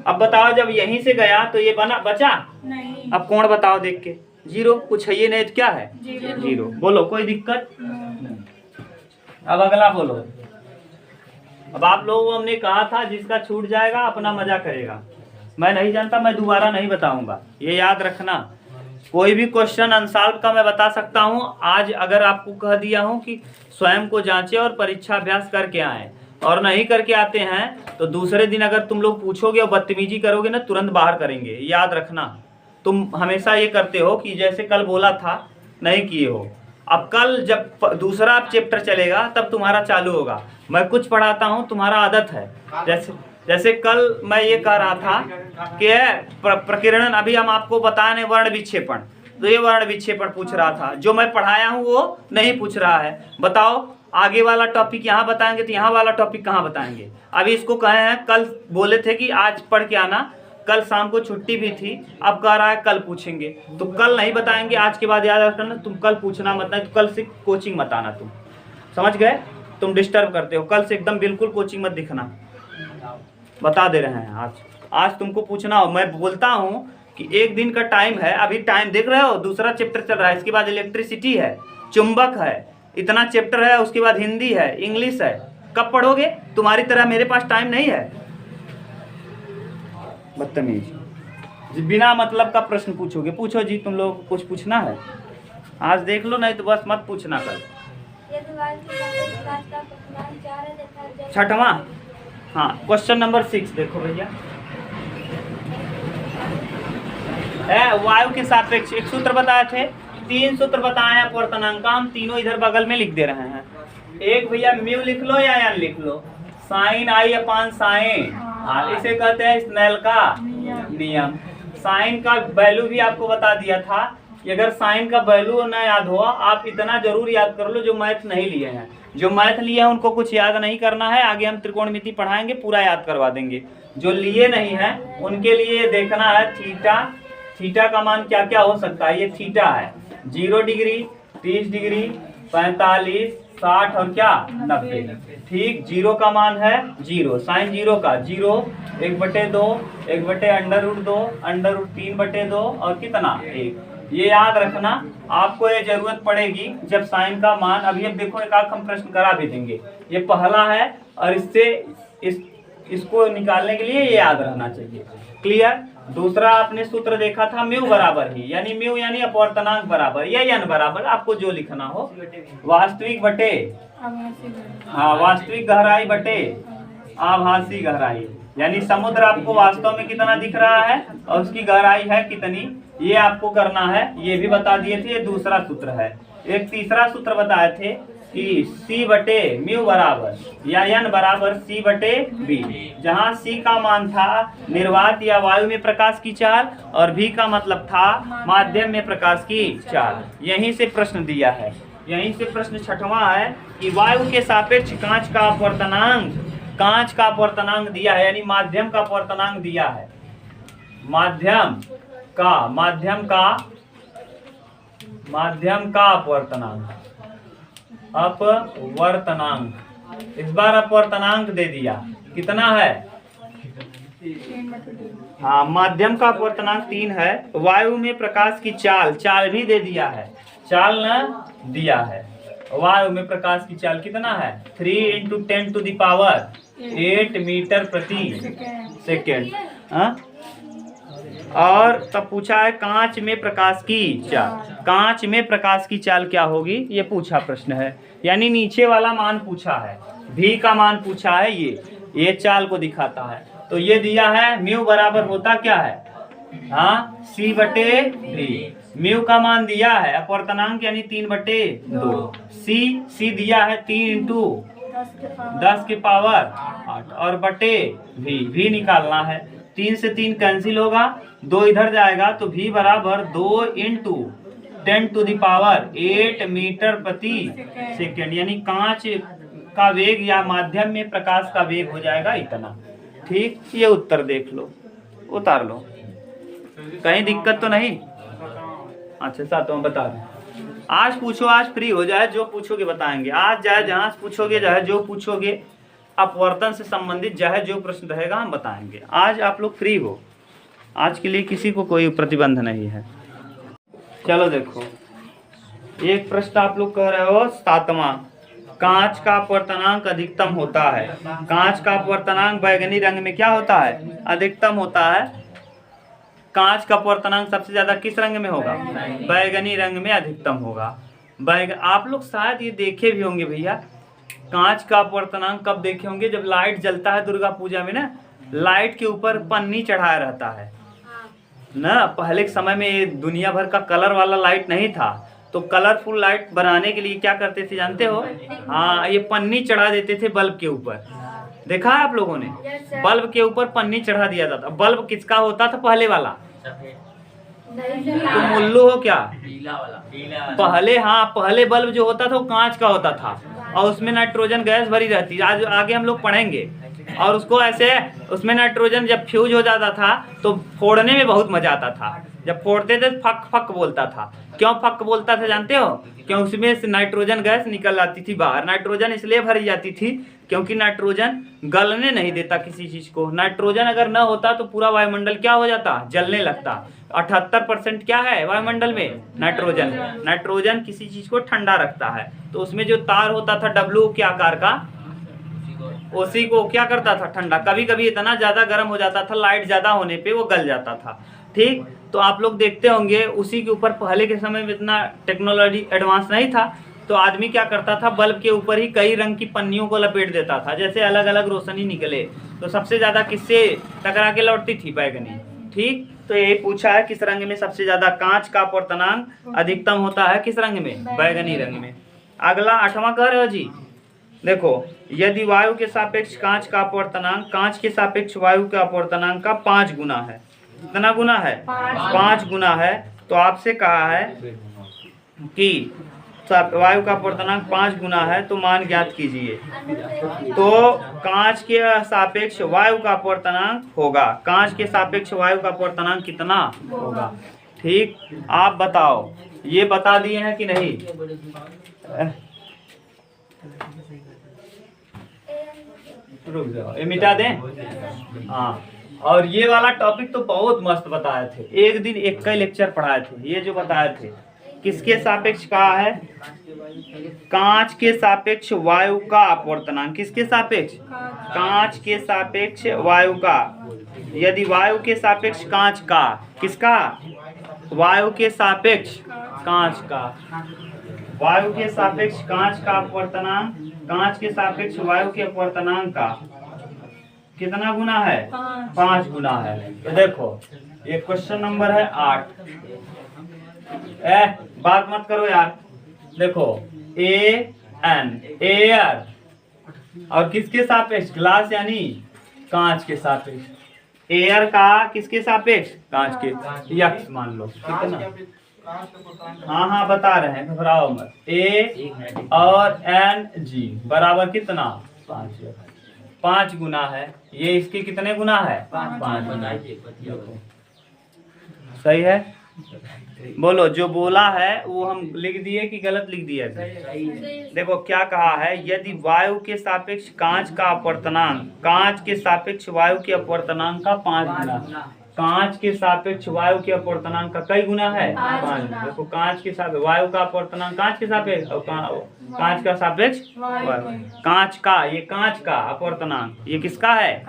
अब बताओ, जब यहीं से गया तो ये बचा नहीं। अब कोण बताओ देख के? 0। कुछ है ये नहीं तो क्या है? 0। बोलो, कोई दिक्कत? अब अगला बोलो। अब आप लोगों को हमने कहा था जिसका छूट जाएगा अपना मजा करेगा। मैं नहीं जानता, मैं दोबारा नहीं बताऊंगा, ये याद रखना। कोई भी क्वेश्चन अनसॉल्व का मैं बता सकता हूं। आज अगर आपको कह दिया हूं कि स्वयं को जांचें और परीक्षा अभ्यास करके आएं, और नहीं करके आते हैं तो दूसरे दिन अगर तुम लोग पूछोगे और बदतमीजी करोगे ना, तुरंत बाहर करेंगे। याद रखना, तुम हमेशा ये करते हो कि जैसे कल बोला था नहीं किए हो। अब कल जब दूसरा चैप्टर चलेगा तब तुम्हारा चालू होगा। मैं कुछ पढ़ाता हूँ, तुम्हारा आदत है। जैसे कल मैं ये कह रहा था कि प्रकीर्णन, अभी हम आपको बताने वर्ण विक्षेपण, तो ये वर्ण विक्षेपण पूछ रहा था। जो मैं पढ़ाया हूँ वो नहीं पूछ रहा है। बताओ आगे वाला टॉपिक यहाँ बताएंगे तो यहाँ वाला टॉपिक कहाँ बताएंगे। अभी इसको कहे हैं, कल बोले थे कि आज पढ़ के आना, कल शाम को छुट्टी भी थी, अब कह रहा है कल पूछेंगे। तो कल नहीं बताएंगे, आज के बाद याद रखना, तुम कल पूछना मत, नहीं तो कल से कोचिंग मत आना। तुम समझ गए? तुम डिस्टर्ब करते हो। कल से एकदम बिल्कुल कोचिंग मत दिखना, बता दे रहे हैं। आज तुमको पूछना हो। मैं बोलता हूँ कि एक दिन का टाइम है, अभी टाइम देख रहे हो, दूसरा चैप्टर चल रहा है, इसके बाद इलेक्ट्रिसिटी है, चुंबक है, इतना चैप्टर है, उसके बाद हिंदी है, इंग्लिश है। कब पढ़ोगे? तुम्हारी तरह मेरे पास टाइम नहीं है। बदतमीज, बिना मतलब का प्रश्न पूछोगे। पूछो जी, तुम लोग कुछ पूछना है आज देख लो, नहीं तो बस मत पूछना कल। छठवां, हाँ, क्वेश्चन नंबर 6 देखो भैया। वायु के सापेक्ष एक सूत्र बताए थे, 3 सूत्र बताए हैं अपवर्तनांक का, हम तीनों इधर बगल में लिख दे रहे हैं। एक भैया म्यू लिख लो या एन लिख लो, साइन आई अपान साइन, इसे कहते हैं स्नेल का नियम। साइन का वैल्यू भी आपको बता दिया था कि अगर साइन का वैल्यू ना याद हो, आप इतना जरूर याद कर लो जो मैथ नहीं लिए हैं। जो मैथ लिए हैं उनको कुछ याद नहीं करना है, आगे हम त्रिकोणमिति पढ़ाएंगे, पूरा याद करवा देंगे। जो लिए नहीं है उनके लिए देखना है थीटा, थीटा का मान क्या क्या हो सकता है। ये थीटा है 0 डिग्री, 30 डिग्री, 45, 60 और क्या 90। ठीक, 0 का मान है 0, साइन 0 का 0, 1/2, 1/√2, √3/2 और कितना 1। ये याद रखना, आपको ये जरूरत पड़ेगी जब साइन का मान, अभी अब देखो एक आध हम प्रश्न करा भी देंगे। ये पहला है और इससे इसको निकालने के लिए ये याद रहना चाहिए। क्लियर? दूसरा आपने सूत्र देखा था म्यू बराबर ही, यानी म्यू यानी अपवर्तनांक बराबर या एन बराबर, आपको जो लिखना हो, वास्तविक बटे, हाँ, वास्तविक गहराई बटे आभासी गहराई। यानी समुद्र आपको वास्तव में कितना दिख रहा है और उसकी गहराई है कितनी, ये आपको करना है। ये भी बता दिए थे, ये दूसरा सूत्र है। एक तीसरा सूत्र बताए थे कि C बटे म्यू बराबर या n बराबर C बटे B, जहाँ C का मान था निर्वात या वायु में प्रकाश की चाल और V का मतलब था माध्यम में प्रकाश की चाल। यहीं से प्रश्न दिया है, यहीं से प्रश्न छठवां है कि वायु के सापेक्ष कांच का अपवर्तनांक, कांच का अपवर्तनांक दिया है, यानी माध्यम का अपवर्तनांक दिया है। माध्यम का अपवर्तनांक, अपवर्तनांक, इस बार अपवर्तनांक दे दिया, कितना है? हाँ, माध्यम का अपवर्तनांक 3 है। वायु में प्रकाश की चाल, चाल भी दे दिया है, चाल न दिया है। वायु में प्रकाश की चाल कितना है? 3 × 10⁸ मीटर प्रति सेकेंड। और तब पूछा है कांच में प्रकाश की चाल, कांच में प्रकाश की चाल क्या होगी, ये पूछा प्रश्न है। यानी नीचे वाला मान पूछा है, भी का मान पूछा है, ये चाल को दिखाता है। तो ये दिया है म्यू बराबर होता क्या है, हाँ, C बटे V। म्यू का मान दिया है अपवर्तनांक यानी 3/2, C दिया है 3 × 10⁸ और बटे V निकालना है। 3 से 3 कैंसिल होगा, 2 इधर जाएगा तो V बराबर 2 × 10⁸ मीटर प्रति सेकेंड, यानी कांच का वेग या माध्यम में प्रकाश का वेग हो जाएगा इतना। ठीक, ये उत्तर देख लो, उतार लो, कहीं दिक्कत तो नहीं। अच्छा सातवां बता दें, आज पूछो, आज फ्री हो जाए, जो पूछोगे बताएंगे। आज चाहे जहाँ पूछोगे, चाहे जो पूछोगे, अपवर्तन से संबंधित चाहे जो प्रश्न रहेगा हम बताएंगे। आज आप लोग फ्री हो, आज के लिए किसी को कोई प्रतिबंध नहीं है। चलो देखो, एक प्रश्न आप लोग कह रहे हो 7वां, कांच का अपवर्तनांक अधिकतम होता है। कांच का अपवर्तनांक बैगनी रंग में क्या होता है? अधिकतम होता है। कांच का अपवर्तनांक सबसे ज्यादा किस रंग में होगा? बैगनी रंग में अधिकतम होगा। आप लोग शायद ये देखे भी होंगे भैया, कांच का अपवर्तनांक कब देखे होंगे? जब लाइट जलता है दुर्गा पूजा में ना, लाइट के ऊपर पन्नी चढ़ाया रहता है ना। पहले के समय में ये दुनिया भर का कलर वाला लाइट नहीं था, तो कलरफुल लाइट बनाने के लिए क्या करते थे जानते हो? हाँ, ये पन्नी चढ़ा देते थे बल्ब के ऊपर। देखा है आप लोगों ने? बल्ब के ऊपर पन्नी चढ़ा दिया जाता। बल्ब किसका होता था पहले वाला? तुम उल्लू हो क्या? पहले, हाँ, पहले बल्ब जो होता था वो कांच का होता था और उसमें नाइट्रोजन गैस भरी रहती। आज आगे हम लोग पढ़ेंगे। और उसको ऐसे उसमें नाइट्रोजन जब फ्यूज हो जाता था तो फोड़ने में बहुत मजा आता था। जब फोड़ते थे फक फक बोलता था। क्यों फक बोलता था जानते हो? क्यों उसमें से नाइट्रोजन गैस निकल आती थी बाहर। नाइट्रोजन इसलिए भरी जाती थी क्योंकि नाइट्रोजन गलने नहीं देता किसी चीज को। नाइट्रोजन अगर न होता तो पूरा वायुमंडल क्या हो जाता? जलने लगता। 78% क्या है वायुमंडल में? नाइट्रोजन। नाइट्रोजन किसी चीज को ठंडा रखता है। तो उसमें जो तार होता था डब्लू के आकार का, उसी को क्या करता था? ठंडा। कभी कभी इतना ज्यादा गर्म हो जाता था, लाइट ज्यादा होने पे वो गल जाता था। ठीक, तो आप लोग देखते होंगे उसी के ऊपर पहले के समय में इतना टेक्नोलॉजी एडवांस नहीं था, तो आदमी क्या करता था? बल्ब के ऊपर ही कई रंग की पन्नियों को लपेट देता था। जैसे अलग अलग रोशनी निकले तो सबसे ज्यादा किससे टकरा के लौटती थी? बैगनी। ठीक, तो यही पूछा है किस रंग में सबसे ज्यादा कांच का अपवर्तनांक अधिकतम होता है? किस रंग में? बैगनी रंग में। अगला 8वां कह रहे हो जी। देखो, यदि वायु के सापेक्ष कांच का अपवर्तनांक कांच के सापेक्ष वायु के अपवर्तनांक का 5 गुना है। कितना गुना है? 5 गुना है। तो आपसे कहा है कि वायु का अपवर्तनांक 5 गुना है तो मान ज्ञात कीजिए। तो कांच के सापेक्ष वायु का अपवर्तनांक होगा। कांच के सापेक्ष वायु का अपवर्तनांक कितना होगा? ठीक, आप बताओ। ये बता दिए हैं कि नहीं? रुक जाओ, ये मिटा दें। हाँ, और ये वाला टॉपिक तो बहुत मस्त बताए थे। एक दिन एक का लेक्चर पढ़ाए थे। ये जो बताए थे किसके सापेक्ष कहा है? कांच के सापेक्ष वायु का अपवर्तनांक। किसके सापेक्ष? कांच के सापेक्ष वायु का। यदि वायु के सापेक्ष कांच का, किसका? वायु के सापेक्ष कांच का। वायु के सापेक्ष कांच का अपवर्तनांक कांच के सापेक्ष वायु के अपवर्तनांक का कितना गुना है? 5 गुना है। तो देखो, ये क्वेश्चन नंबर है 8। बात मत करो यार। देखो, एन एयर और किसके सापेक्ष? ग्लास यानी कांच के सापेक्ष। एयर का किसके सापेक्ष? कांच के। यक्स मान लो कितना? हाँ हाँ बता रहे हैं, घबराओ मत। ए और एन जी बराबर कितना? 5 गुना है। ये इसके कितने गुना है? 5 गुना। सही है? बोलो, जो बोला है वो हम लिख दिए कि गलत लिख दिया? देखो क्या कहा है, यदि वायु के सापेक्ष कांच का अपवर्तनांक कांच के सापेक्ष वायु के अपवर्तनांक का 5 गुना। कांच के सापेक्ष वायु के अपवर्तनांक का कई गुना है? 5 गुना। देखो, कांच के सापेक्ष वायु का अपवर्तनांक कांच के सापेक्ष और कांच का सापेक्ष वायु। कांच का, ये कांच का अपवर्तनांक ये किसका है?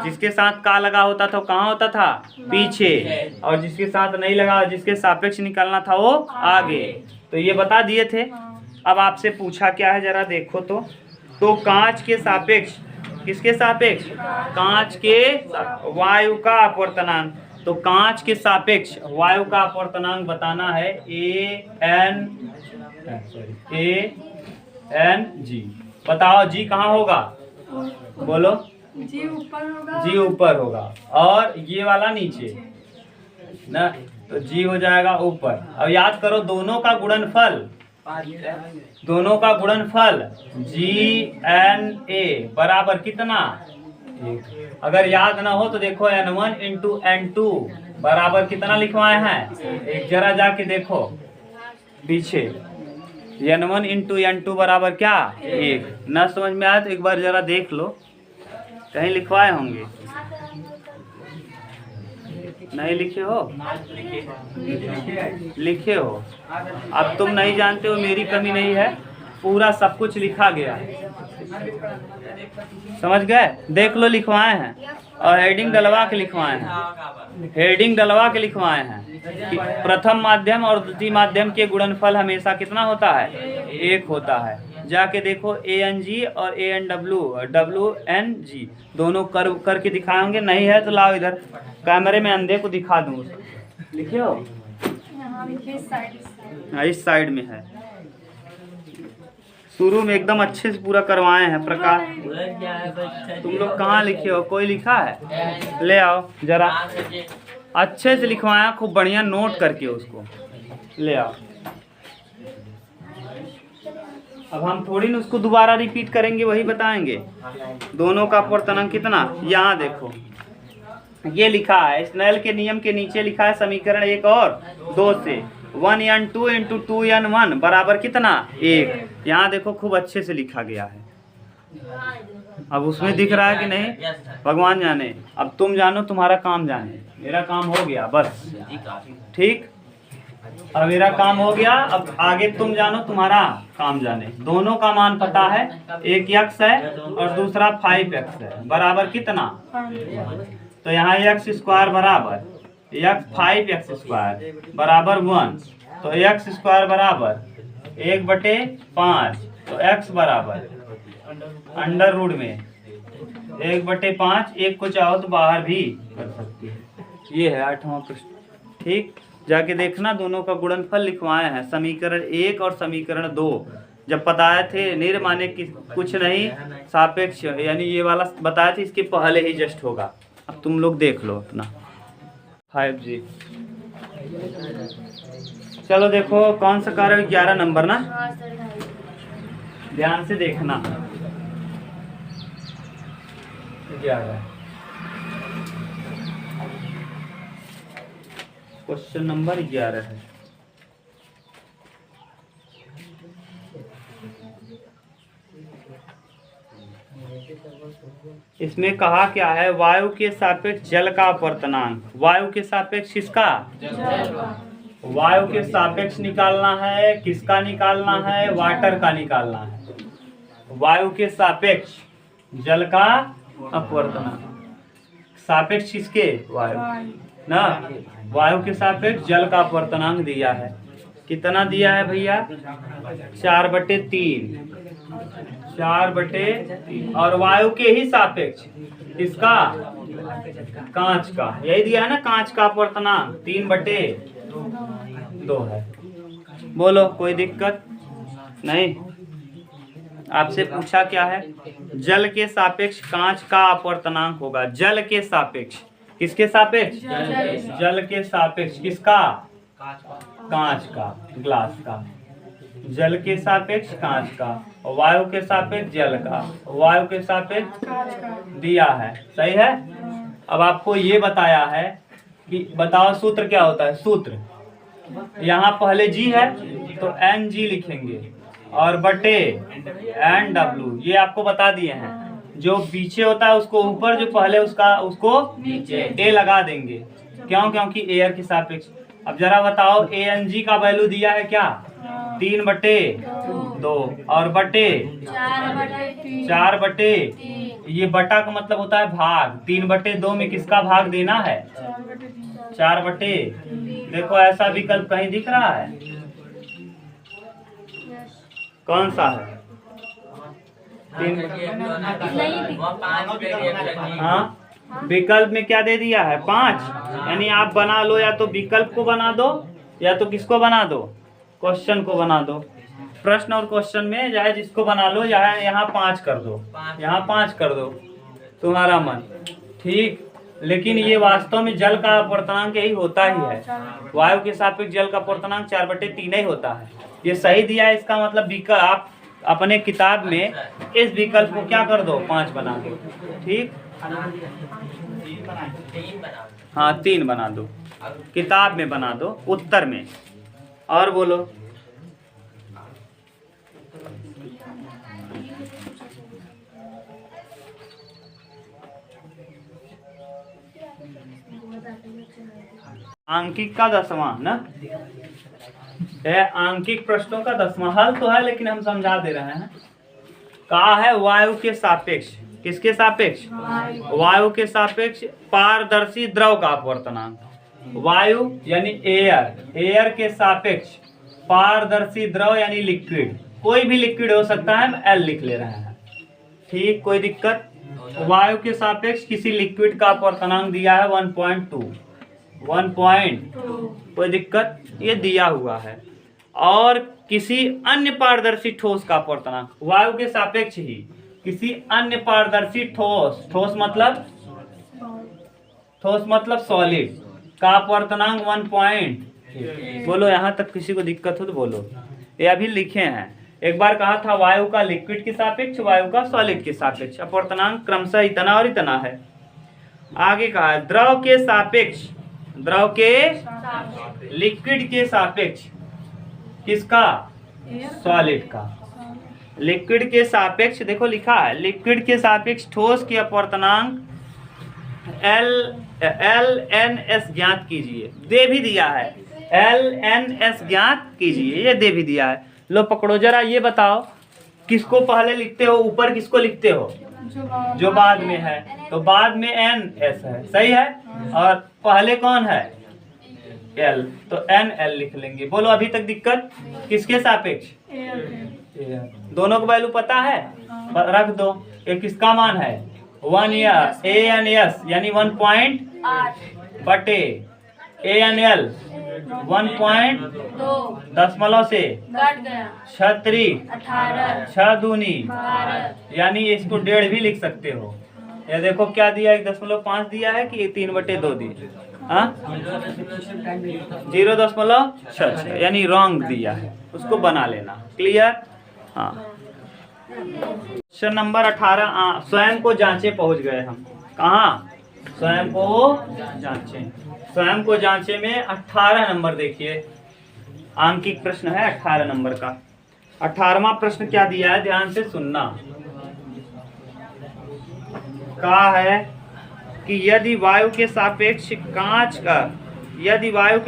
जिसके साथ का लगा होता था कहाँ होता था? पीछे। और जिसके साथ नहीं लगा, जिसके सापेक्ष निकलना था वो आगे। तो ये बता दिए थे। अब आपसे पूछा क्या है जरा देखो तो कांच के सापेक्ष किसके सापेक्ष? कांच के वायु का अपवर्तनांक। तो कांच के सापेक्ष वायु का अपवर्तनांक बताना है ए एन जी। बताओ जी कहाँ होगा? बोलो। जी ऊपर होगा। जी ऊपर होगा और ये वाला नीचे ना, तो जी हो जाएगा ऊपर। अब याद करो दोनों का गुणनफल, दोनों का गुणनफल GNA बराबर कितना? 1। अगर याद ना हो तो देखो N1 इंटू N2 बराबर कितना लिखवाए हैं? 1। जरा जाके देखो पीछे, N1 इंटू N2 बराबर क्या? 1। न समझ में आया तो एक बार जरा देख लो, कहीं लिखवाए होंगे। नहीं लिखे हो? लिखे हो। अब तुम नहीं जानते हो, मेरी कमी नहीं है, पूरा सब कुछ लिखा गया है। समझ गए? देख लो लिखवाए हैं और हेडिंग डलवा के लिखवाए हैं। हेडिंग डलवा के लिखवाए हैं कि प्रथम माध्यम और द्वितीय माध्यम के गुणनफल हमेशा कितना होता है? 1 होता है। जाके देखो ANG और ANW WNG दोनों करके दिखाएंगे। नहीं है तो लाओ इधर कैमरे में अंधे को दिखा दूँ। लिखे हो? देखिए इस साइड हाँ, इस साइड में है। शुरू में एकदम अच्छे से पूरा करवाए हैं प्रकाश। तुम लोग कहाँ लिखे हो, कोई लिखा है? ले आओ जरा, अच्छे से लिखवाया, खूब बढ़िया नोट करके उसको ले आओ। अब हम थोड़ी ना उसको दोबारा रिपीट करेंगे, वही बताएंगे। दोनों का अपवर्तनांक कितना, यहाँ देखो ये लिखा है, स्नेल के नियम के नीचे लिखा है समीकरण 1 और 2 से 1n2 × 2n1 बराबर कितना 1। यहाँ देखो खूब अच्छे से लिखा गया है। अब उसमें दिख रहा है कि नहीं, भगवान जाने। अब तुम जानो, तुम्हारा काम जाने, मेरा काम हो गया बस। ठीक, अब मेरा काम हो गया, अब आगे तुम जानो, तुम्हारा काम जाने। दोनों का मान पता है, एक x है और दूसरा 5x है, बराबर कितना। तो यहाँ x² बराबर 5x² बराबर 1, तो x² बराबर 1/5, तो x बराबर अंडर रूट में 1/5। एक को चाहो तो बाहर भी कर सकती है। ये है 8वां प्रश्न। ठीक, जाके देखना, दोनों का गुणनफल लिखवाए हैं, समीकरण 1 और समीकरण 2। जब बताए थे निर्माने की कुछ नहीं, सापेक्ष यानी ये वाला बताए थे, इसके पहले ही जस्ट होगा। अब तुम लोग देख लो अपना 5G। चलो देखो कौन सा कार्य, 11 नंबर ना, ध्यान से देखना। 11 क्वेश्चन नंबर 11 है। इसमें कहा क्या है, वायु के सापेक्ष जल का अपवर्तनांक। वायु के सापेक्ष किसका, वायु के सापेक्ष निकालना है। किसका निकालना है, वाटर का निकालना है। वायु के सापेक्ष जल का अपवर्तनांक। सापेक्ष किसके, वायु ना, वायु के सापेक्ष जल का अपवर्तनांक दिया है। कितना दिया है भैया, 4/3, 4/3। और वायु के ही सापेक्ष किसका, कांच का, यही दिया है ना, कांच का अपवर्तनांक 3/2 है। बोलो कोई दिक्कत नहीं। आपसे पूछा क्या है, जल के सापेक्ष कांच का अपवर्तनांक होगा। जल के सापेक्ष, किसके सापेक्ष, जल के सापेक्ष किसका, कांच का, ग्लास का। जल के सापेक्ष कांच का, वायु के सापेक्ष जल का, वायु के सापेक्ष दिया है, सही है। अब आपको ये बताया है कि बताओ सूत्र क्या होता है। सूत्र यहाँ पहले G है तो Ng लिखेंगे और बटे NW, ये आपको बता दिए हैं। जो पीछे होता है उसको ऊपर, जो पहले उसको A लगा देंगे। क्यों, क्योंकि एयर के सापेक्ष। अब जरा बताओ Ang का वैल्यू दिया है क्या, 3/2 और बटे 4/3। ये बटा का मतलब होता है भाग। 3/2 में किसका भाग देना है, 4/3। देखो ऐसा विकल्प कहीं दिख रहा है, कौन सा है, 3। हाँ, विकल्प में क्या दे दिया है, 5। यानी आप बना लो, या तो विकल्प को बना दो या तो किसको बना दो, क्वेश्चन को बना दो। प्रश्न और क्वेश्चन में चाहे जिसको बना लो, यहाँ 5 कर दो, यहाँ 5 कर दो, तुम्हारा मन। ठीक, लेकिन ये वास्तव में जल का अपवर्तनांक यही होता ही है। वायु के सापेक्ष जल का अपवर्तनांक 4/3 ही होता है। ये सही दिया है, इसका मतलब विकल्प आप अपने किताब में इस विकल्प को क्या कर दो, 5 बना दो। ठीक, हाँ 3 बना दो, किताब में बना दो, उत्तर में। और बोलो, आंकिक का 10वां ना है, आंकिक प्रश्नों का 10वां। हल तो है लेकिन हम समझा दे रहे हैं। कहा है वायु के सापेक्ष, किसके सापेक्ष, वायु के सापेक्ष पारदर्शी द्रव का अपवर्तनांक। वायु यानी एयर, एयर के सापेक्ष पारदर्शी द्रव यानी लिक्विड, कोई भी लिक्विड हो सकता है, हम L लिख ले रहे हैं। ठीक, कोई दिक्कत। वायु के सापेक्ष किसी लिक्विड का अपवर्तनांक दिया है 1.2। 1.2। कोई दिक्कत? ये दिया हुआ है। और किसी अन्य पारदर्शी ठोस का अपवर्तनांक वायु के सापेक्ष ही किसी अन्य पारदर्शी ठोस मतलब सॉलिड का अपवर्तनांक 1.8। बोलो, यहाँ तक किसी को दिक्कत हो तो बोलो। ये अभी लिखे हैं। एक बार कहा था वायु का लिक्विड के सापेक्ष, वायु का सॉलिड के सापेक्ष अपवर्तनांक क्रमशः इतना और इतना है। आगे कहा है द्रव के लिक्विड के सापेक्ष किसका? सॉलिड का। लिक्विड के सापेक्ष देखो लिखा है, लिक्विड के सापेक्ष ठोस के अपवर्तनांक LNS ज्ञात कीजिए। दे भी दिया है, LNS ज्ञात कीजिए, ये दे भी दिया है। लो पकड़ो जरा, ये बताओ किसको पहले लिखते हो, ऊपर किसको लिखते हो? जो बाद में है, तो बाद में NS है, सही है। और पहले कौन है? L, तो NL लिख लेंगे। बोलो अभी तक दिक्कत? किसके सापेक्ष? दोनों को वैल्यू पता है? रख दो। ये किसका मान है? 1 ANS यानी 1.8 बटे ANL 1.2 दशमलव से 6 त्रिक 6 दूनी यानी इसको 1.5 भी लिख सकते हो। ये देखो क्या दिया, 1.5 दिया है कि 3/2 दिया? हाँ, 0.66 यानी रॉन्ग दिया है, उसको बना लेना। क्लियर? हाँ। Question number 18। स्वयं को जांचे पहुंच गए हम। कहाँ? स्वयं को जांचे। स्वयं को जांचे में 18 नंबर देखिए, आंकिक प्रश्न है 18 नंबर का। 18वां प्रश्न क्या दिया है, ध्यान से सुनना। कहा है कि यदि वायु के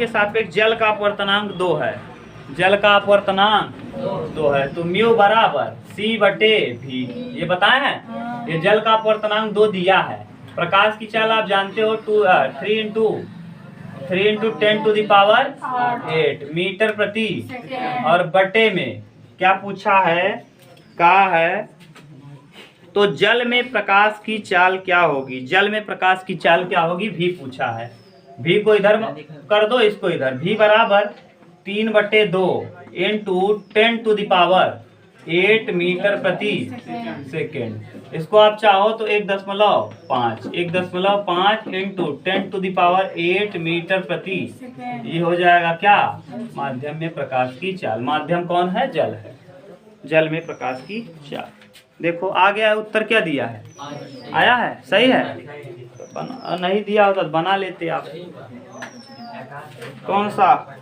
सापेक्ष जल का अपवर्तनांक 2 है, जल का अपवर्तनांक 2 है, तो म्यू बराबर C/V। ये बताए हैं, ये जल का अपवर्तनांक 2 दिया है। प्रकाश की चाल आप जानते हो 3 इंटू 10⁸ मीटर प्रति, और बटे में क्या पूछा है? कहा है तो जल में प्रकाश की चाल क्या होगी? जल में प्रकाश की चाल क्या होगी? V पूछा है। V को इधर कर दो, इसको इधर। V बराबर 3/2 इंटू 10⁸ मीटर प्रति सेकेंड। इसको आप चाहो तो 1.5 इंटू 10⁸ मीटर प्रति, ये हो जाएगा क्या? माध्यम में प्रकाश की चाल। माध्यम कौन है? जल है। जल में प्रकाश की चाल। देखो आ गया है उत्तर। क्या दिया है? आया है, सही है। नहीं दिया होता तो बना लेते आप। कौन सा?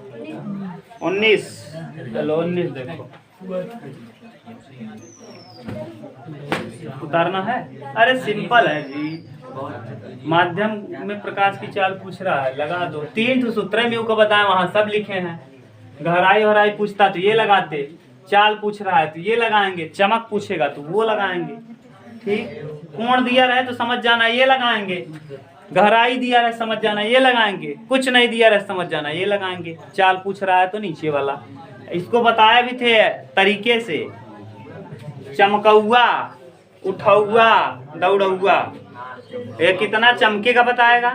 19। चलो 19 देखो, उतारना है। अरे सिंपल है जी, माध्यम में प्रकाश की चाल पूछ रहा है, लगा दो। 3 सूत्र म्यू को बताए, वहां सब लिखे हैं। गहराई पूछता तो ये लगाते, चाल पूछ रहा है तो ये लगाएंगे, चमक पूछेगा तो वो लगाएंगे। ठीक, कोण दिया रहे तो समझ जाना ये लगाएंगे, गहराई दिया रहे समझ जाना ये लगाएंगे, कुछ नहीं दिया रहे समझ जाना ये लगाएंगे। चाल पूछ रहा है तो नीचे वाला। इसको बताया भी थे तरीके से, चमकौआ, उठौआ, दौड़ौआ। ये कितना चमकेगा बताएगा,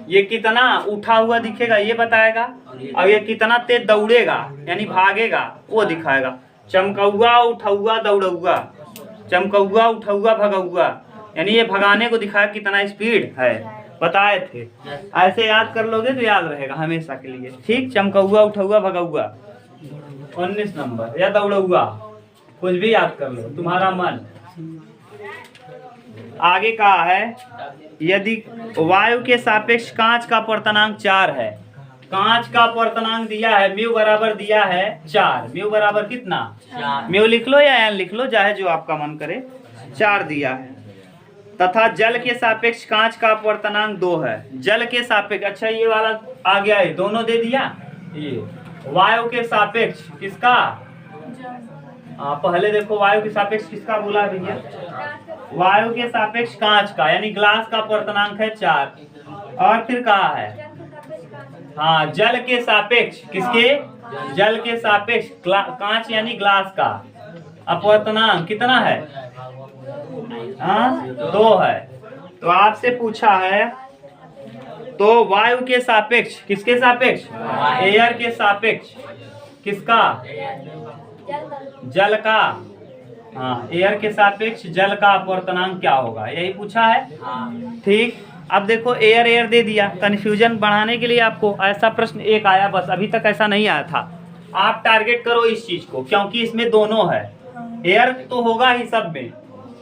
ये कितना उठा हुआ दिखेगा ये बताएगा, और ये कितना तेज दौड़ेगा यानी भागेगा वो दिखाएगा। चमकौआ, उठौआ, दौड़ौआ, चमकौआ, उठौआ, भगौआ, यानी ये भगाने को दिखाया कितना स्पीड है, बताए थे। ऐसे याद कर लोगे तो याद रहेगा हमेशा के लिए। ठीक, चमकौआ, उठौआ, भगौआ 19 नंबर, या दौड़ौआ, कुछ भी याद कर लो, तुम्हारा मन। आगे कहा है यदि वायु के सापेक्ष कांच का अपवर्तनांक 4 है। कांच का अपवर्तनांक दिया है, म्यू बराबर दिया है 4। म्यू बराबर कितना? म्यू लिख लो या एन लिख लो, चाहे जो आपका मन करे। 4 दिया है। तथा जल के सापेक्ष कांच का अपवर्तनांक 2 है। जल के सापेक्ष, अच्छा ये वाला आ गया है, दोनों दे दिया। ये वायु के सापेक्ष किसका? पहले देखो वायु के सापेक्ष किसका बोला भैया? वायु के सापेक्ष कांच का, यानी ग्लास का अपवर्तनांक है 4। और फिर कहा है हाँ जल के सापेक्ष, किसके? जल के सापेक्ष कांच यानी ग्लास का अपवर्तनांक कितना है? 2 है। तो आपसे पूछा है तो वायु के सापेक्ष, किसके सापेक्ष? एयर के सापेक्ष किसका? जल का। हाँ, एयर के सापेक्ष जल का अपवर्तनांक क्या होगा, यही पूछा है। ठीक, अब देखो एयर एयर दे दिया, कंफ्यूजन बढ़ाने के लिए आपको ऐसा प्रश्न एक आया, बस अभी तक ऐसा नहीं आया था। आप टारगेट करो इस चीज को, क्योंकि इसमें दोनों है, एयर तो होगा ही सब में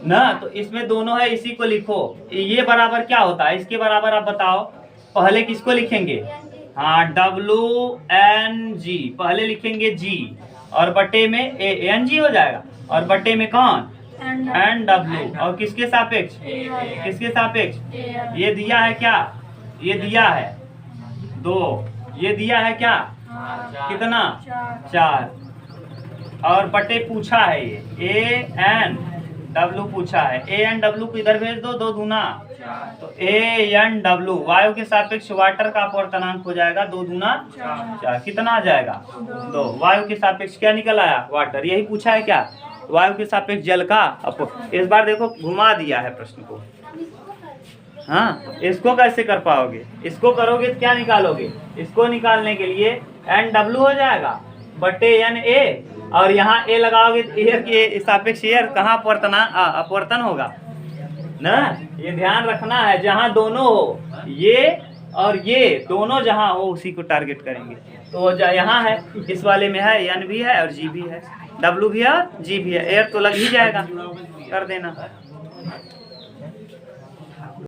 ना, तो इसमें दोनों है, इसी को लिखो। ये बराबर क्या होता है, इसके बराबर आप बताओ। पहले किसको लिखेंगे? हाँ, WNG पहले लिखेंगे G, और बटे में ANG हो जाएगा, और बटे में कौन? NW, और किसके सापेक्ष? किसके सापेक्ष? ये दिया है क्या? ये दिया है 2, ये दिया है क्या? कितना? 4, और बटे पूछा है ये ANW पूछा है। ANW को इधर भेज दो, 2 दूना, तो ANW वायु के सापेक्ष वाटर का अपवर्तनांक हो जाएगा 2 दूना 4, कितना आ जाएगा? 2। वायु के सापेक्ष क्या निकल आया? वाटर। यही पूछा है क्या? वायु के सापेक्ष जल का इस बार देखो घुमा दिया है प्रश्न को। हाँ, इसको कैसे कर पाओगे? इसको करोगे तो क्या निकालोगे? इसको निकालने के लिए NW हो जाएगा बटे NA, और यहाँ A लगाओगे तो एयर के सापेक्ष एयर कहाँ अपवर्तन होगा ना। ये ध्यान रखना है, जहाँ दोनों हो, ये और ये दोनों जहाँ हो उसी को टारगेट करेंगे। तो यहाँ है, इस वाले में है N भी है और G भी है, W भी है और G भी है, एयर तो लग ही जाएगा, कर देना।